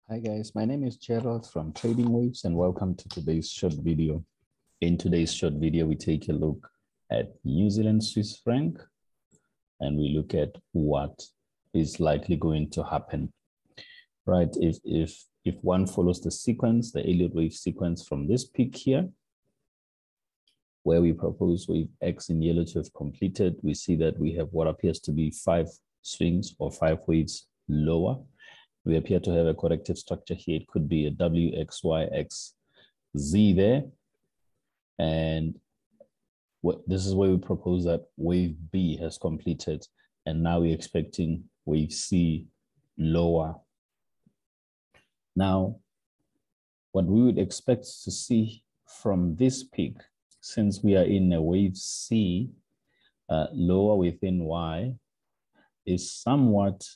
Hi guys, my name is Gerald from Trading Waves and welcome to today's short video. In today's short video, we take a look at New Zealand Swiss franc and we look at what is likely going to happen. Right, if one follows the sequence, the Elliott wave sequence from this peak here, where we propose wave X in yellow to have completed, we see that we have what appears to be 5 swings or 5 waves lower. We appear to have a corrective structure here. It could be a W, X, Y, X, Z there. And this is where we propose that wave B has completed. And now we're expecting wave C lower. Now, what we would expect to see from this peak, since we are in a wave C lower within Y, is somewhat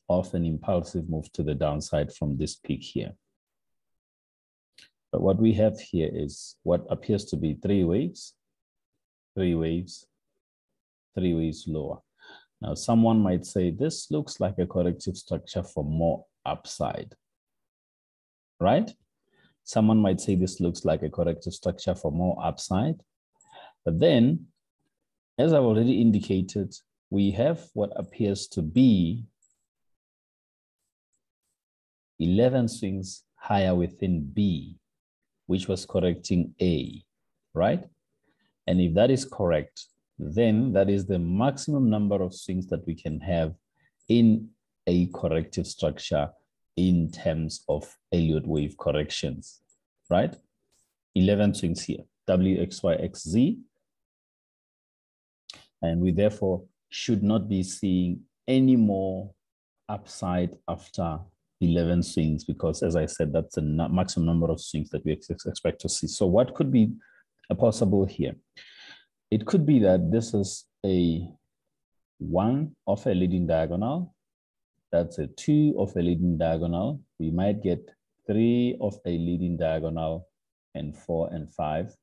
of an impulsive move to the downside from this peak here. But what we have here is what appears to be 3 waves, 3 waves, 3 waves lower. Now, someone might say this looks like a corrective structure for more upside, right? Someone might say this looks like a corrective structure for more upside. But then, as I've already indicated, we have what appears to be 11 swings higher within B, which was correcting A, right? And if that is correct, then that is the maximum number of swings that we can have in a corrective structure in terms of Elliott wave corrections, right? 11 swings here, W, X, Y, X, Z. And we therefore should not be seeing any more upside after 11 swings, because as I said, that's the maximum number of swings that we expect to see. So what could be possible here? It could be that this is a 1 of a leading diagonal. That's a 2 of a leading diagonal. We might get 3 of a leading diagonal and 4 and 5.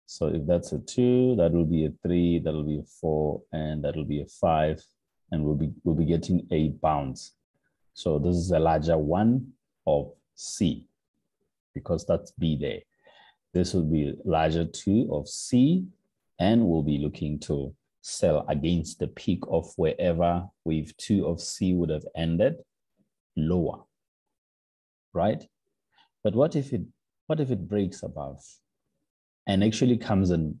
So if that's a 2, that will be a 3, that will be a 4, and that will be a 5, and we'll be getting a bounce. So this is a larger 1 of C, because that's B there. This will be larger 2 of C, and we'll be looking to sell against the peak of wherever wave 2 of C would have ended lower, right? But what if it breaks above and actually comes and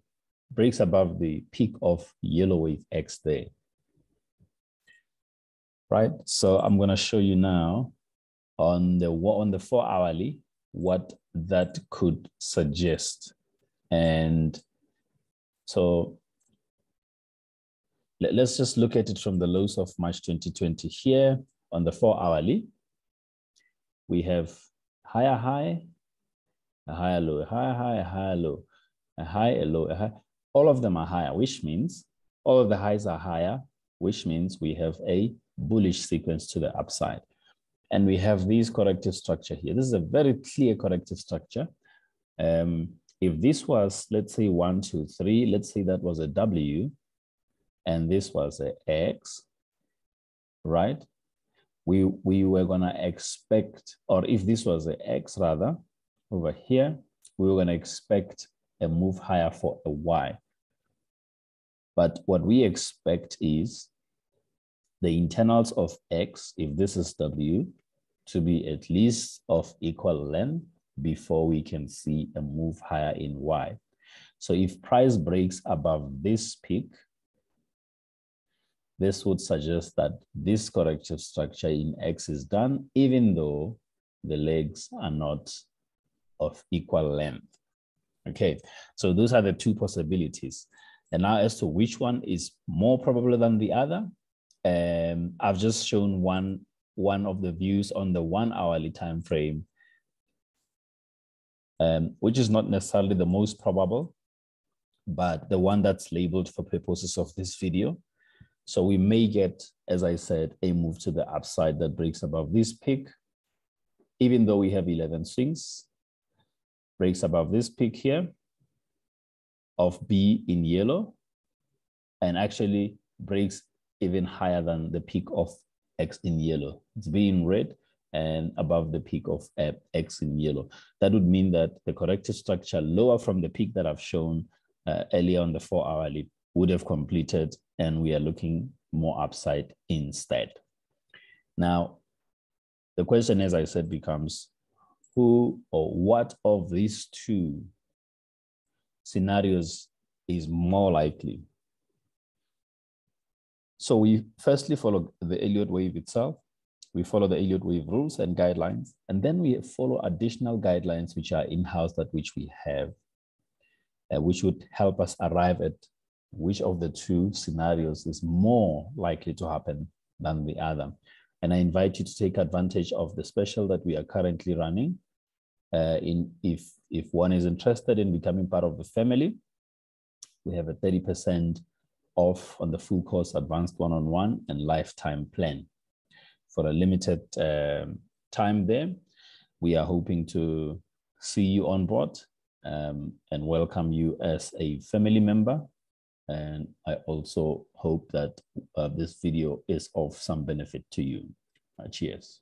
breaks above the peak of yellow wave X there? Right, so I'm going to show you now on the 4 hourly what that could suggest. And so let's just look at it from the lows of March 2020 here. On the 4 hourly, we have higher high, a higher low, a higher high, a higher low, a high, a low, a high. All of them are higher, which means all of the highs are higher, which means we have a bullish sequence to the upside. And we have these corrective structure here. This is a very clear corrective structure. If this was, let's say 1, 2, 3, let's say that was a W and this was a X, right? We were gonna expect, or if this was a X rather, over here, we were gonna expect a move higher for a Y. But what we expect is the internals of X, if this is W, to be at least of equal length before we can see a move higher in Y. So if price breaks above this peak, this would suggest that this corrective structure in X is done, even though the legs are not of equal length. Okay, so those are the 2 possibilities. And now as to which one is more probable than the other, I've just shown one of the views on the 1 hourly time frame, which is not necessarily the most probable, but the one that's labeled for purposes of this video. So we may get, as I said, a move to the upside that breaks above this peak, even though we have 11 swings, breaks above this peak here of B in yellow, and actually breaks even higher than the peak of X in yellow. It's B in red, and above the peak of X in yellow. That would mean that the corrective structure lower from the peak that I've shown earlier on the 4-hourly would have completed, and we are looking more upside instead. Now, the question, as I said, becomes who or what of these two scenarios is more likely? So we firstly follow the Elliott wave itself. We follow the Elliott wave rules and guidelines, and then we follow additional guidelines which are in-house that which we have, which would help us arrive at which of the two scenarios is more likely to happen than the other. And I invite you to take advantage of the special that we are currently running. If one is interested in becoming part of the family, we have a 30% off on the full course advanced one-on-one and lifetime plan. For a limited time there, we are hoping to see you on board and welcome you as a family member. And I also hope that this video is of some benefit to you. Cheers.